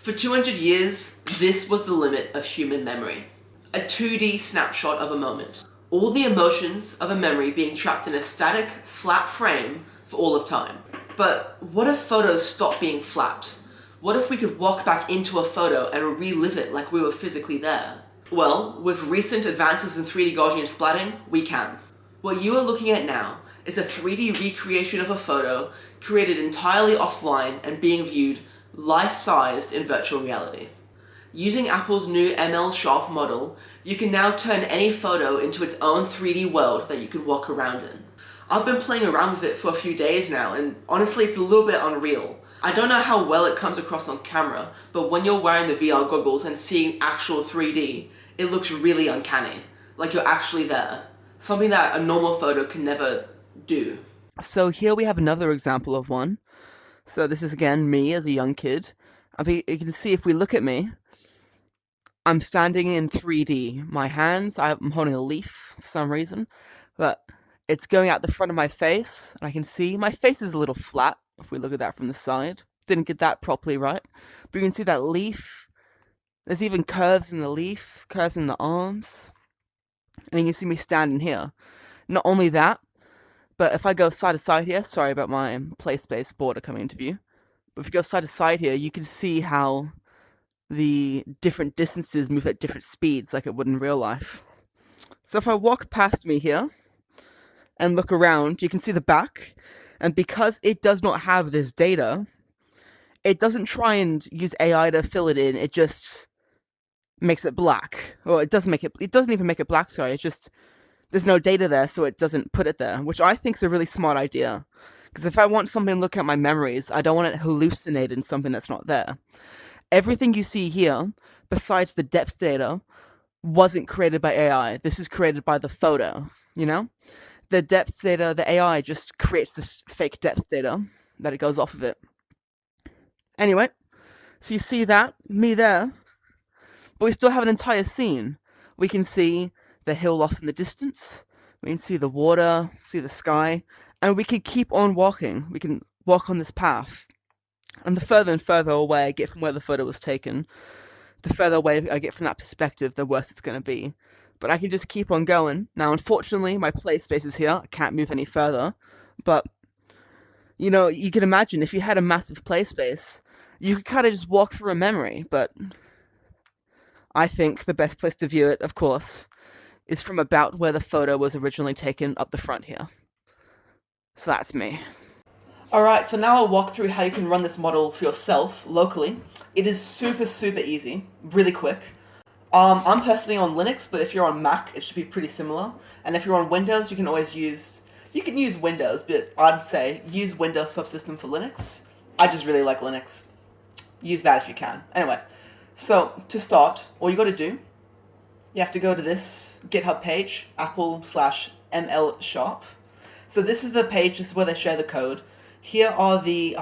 For 200 years, this was the limit of human memory. A 2D snapshot of a moment. All the emotions of a memory being trapped in a static, flat frame for all of time. But what if photos stopped being flat? What if we could walk back into a photo and relive it like we were physically there? Well, with recent advances in 3D Gaussian splatting, we can. What you are looking at now is a 3D recreation of a photo created entirely offline and being viewed life-sized in virtual reality. Using Apple's new ML Sharp model, you can now turn any photo into its own 3D world that you can walk around in. I've been playing around with it for a few days now, and honestly it's a little bit unreal. I don't know how well it comes across on camera, but when you're wearing the VR goggles and seeing actual 3D, it looks really uncanny, like you're actually there. Something that a normal photo can never do. So here we have another example of one. So this is again me as a young kid. You can see if we look at me, I'm standing in 3D. My hands, I'm holding a leaf for some reason, but it's going out the front of my face, and I can see my face is a little flat if we look at that from the side. Didn't get that properly right, but you can see that leaf. There's even curves in the leaf, curves in the arms, and you can see me standing here. Not only that, but if I go side to side here, sorry about my play space border coming into view, but if you go side to side here, you can see how the different distances move at different speeds like it would in real life. So if I walk past me here and look around, you can see the back, and because it does not have this data, it doesn't try and use AI to fill it in, it just makes it black. Or it doesn't even make it black, sorry, it's just, there's no data there, so it doesn't put it there, which I think is a really smart idea. Because if I want something to look at my memories, I don't want it hallucinate in something that's not there. Everything you see here, besides the depth data, wasn't created by AI. This is created by the photo, you know? The depth data, the AI just creates this fake depth data that it goes off of it. Anyway, so you see that, me there, but we still have an entire scene. We can see the hill off in the distance, we can see the water, see the sky, and we can keep on walking. We can walk on this path. And the further and further away I get from where the photo was taken, the further away I get from that perspective, the worse it's going to be. But I can just keep on going. Now, unfortunately, my play space is here. I can't move any further. But, you know, you can imagine if you had a massive play space, you could kind of just walk through a memory. But I think the best place to view it, of course, is from about where the photo was originally taken up the front here. So that's me. Alright, so now I'll walk through how you can run this model for yourself, locally. It is super easy, really quick. I'm personally on Linux, but if you're on Mac, it should be pretty similar. And if you're on Windows, you can use Windows, but I'd say use Windows subsystem for Linux. I just really like Linux. Use that if you can. Anyway, so to start, all you gotta do, you have to go to this GitHub page, apple/ML Sharp. So this is the page, this is where they share the code. Here are the,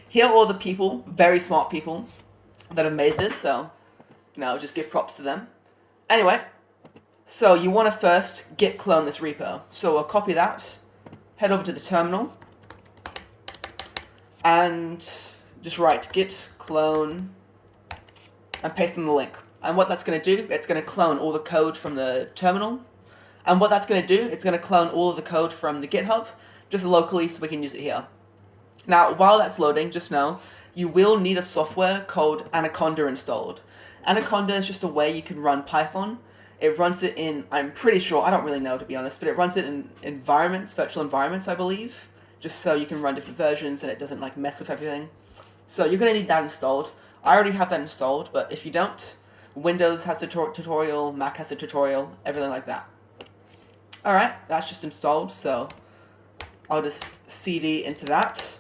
here are all the people, very smart people, that have made this, so, just give props to them. Anyway, so you want to first git clone this repo. So we'll copy that, head over to the terminal, and just write git clone, and paste in the link. And what that's going to do, it's going to clone all the code from the terminal, and what that's going to do, it's going to clone all of the code from the GitHub, just locally so we can use it here. Now, while that's loading, just know, you will need a software called Anaconda installed. Anaconda is just a way you can run Python. It runs it in, I'm pretty sure, I don't really know to be honest, but it runs it in environments, virtual environments, I believe, just so you can run different versions and it doesn't like mess with everything. So you're going to need that installed. I already have that installed, but if you don't, Windows has a tutorial, Mac has a tutorial, everything like that. Alright, that's just installed, so I'll just cd into that,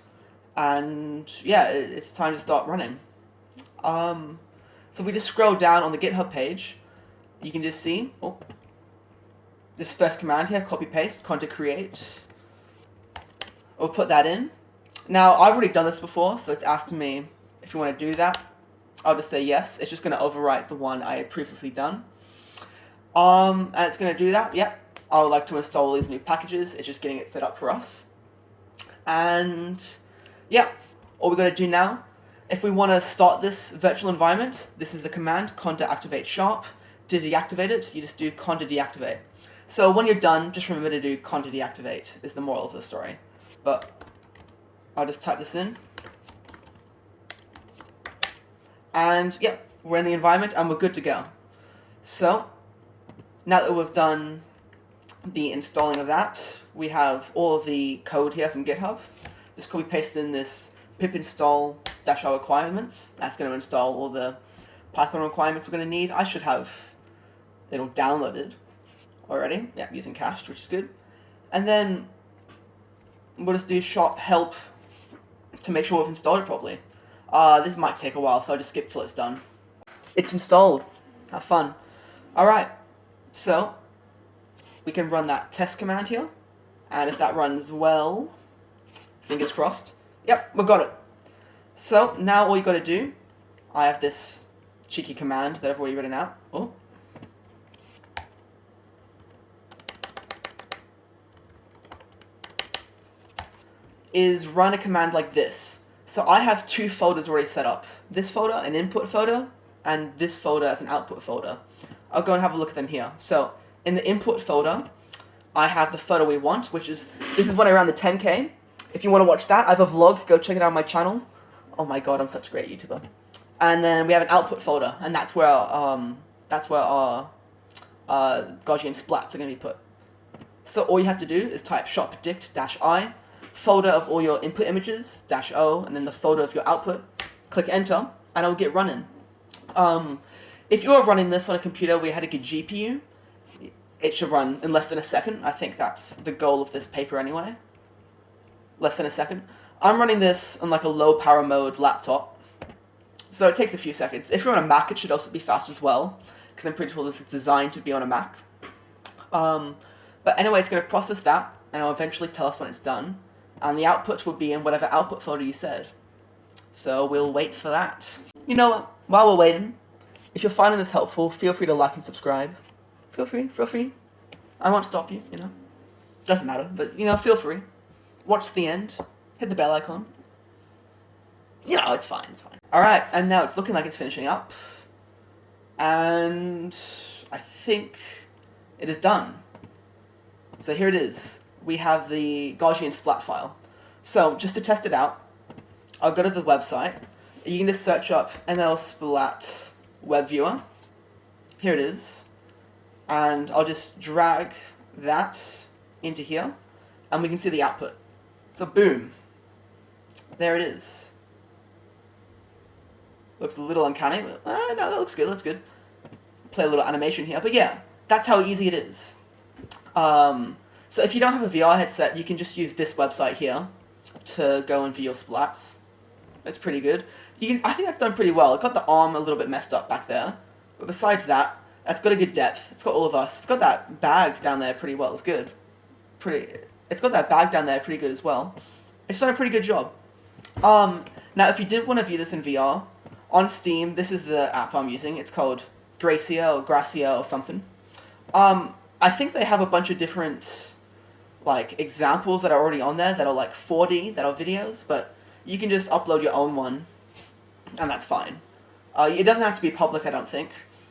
and yeah, it's time to start running. So if we just scroll down on the GitHub page, you can just see, this first command here, copy paste, conda create. We'll put that in. Now, I've already done this before, so it's asking me if you want to do that. I'll just say yes. It's just going to overwrite the one I had previously done. And it's going to do that, yep. I would like to install all these new packages. It's just getting it set up for us. And yeah, all we're going to do now If we want to start this virtual environment, this is the command, conda activate sharp. To deactivate it, you just do conda deactivate. So when you're done, just remember to do conda deactivate, is the moral of the story. But I'll just type this in. And yeah, we're in the environment and we're good to go. So now that we've done the installing of that, we have all of the code here from GitHub. Just copy paste in this pip install -r requirements. That's going to install all the Python requirements we're going to need. I should have it all downloaded already. Yeah, using cached, which is good. And then we'll just do sharp help to make sure we've installed it properly. This might take a while, so I'll just skip till it's done. It's installed. Have fun. Alright, so we can run that test command here, and if that runs well, fingers crossed, yep, we've got it. So now all you got to do, I have this cheeky command that I've already written out. Oh. Is run a command like this. So I have two folders already set up. This folder, an input folder, and this folder as an output folder. I'll go and have a look at them here. So in the input folder, I have the photo we want, which is, this is when I ran the 10K. If you want to watch that, I have a vlog, go check it out on my channel. Oh my god, I'm such a great YouTuber. And then we have an output folder, and that's where our Gaussian splats are going to be put. So all you have to do is type shop dict -i, folder of all your input images, -o, and then the folder of your output. Click enter, and it'll get running. If you're running this on a computer where you had a good GPU, it should run in less than a second. I think that's the goal of this paper anyway. Less than a second. I'm running this on like a low power mode laptop, so it takes a few seconds. If you're on a Mac, it should also be fast as well, because I'm pretty sure this is designed to be on a Mac. But anyway, it's going to process that, and it'll eventually tell us when it's done, and the output will be in whatever output folder you said. So we'll wait for that. You know what? While we're waiting, if you're finding this helpful, feel free to like and subscribe. Feel free. I won't stop you, you know. Doesn't matter, but, you know, feel free. Watch to the end. Hit the bell icon. You know, it's fine. Alright, and now it's looking like it's finishing up. And I think it is done. So here it is. We have the Gaussian Splat file. So, just to test it out, I'll go to the website. You can just search up ML Splat Web Viewer. Here it is. And I'll just drag that into here, and we can see the output. So boom. There it is. Looks a little uncanny, but no, that looks good, Play a little animation here, but yeah, that's how easy it is. So if you don't have a VR headset, you can just use this website here to go and view your splats. It's pretty good. I think that's done pretty well. It got the arm a little bit messed up back there, but besides that, that's got a good depth. It's got all of us. It's got that bag down there pretty well. It's good. It's got that bag down there pretty good as well. It's done a pretty good job. Now, if you did want to view this in VR, on Steam, this is the app I'm using. It's called Gracia or Gracia or something. I think they have a bunch of different, like, examples that are already on there that are, like, 4D, that are videos, but you can just upload your own one, and that's fine. It doesn't have to be public, I don't think.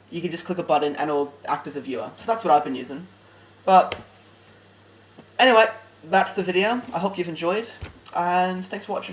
You can just click a button and it'll act as a viewer. So that's what I've been using. But anyway, that's the video. I hope you've enjoyed, and thanks for watching.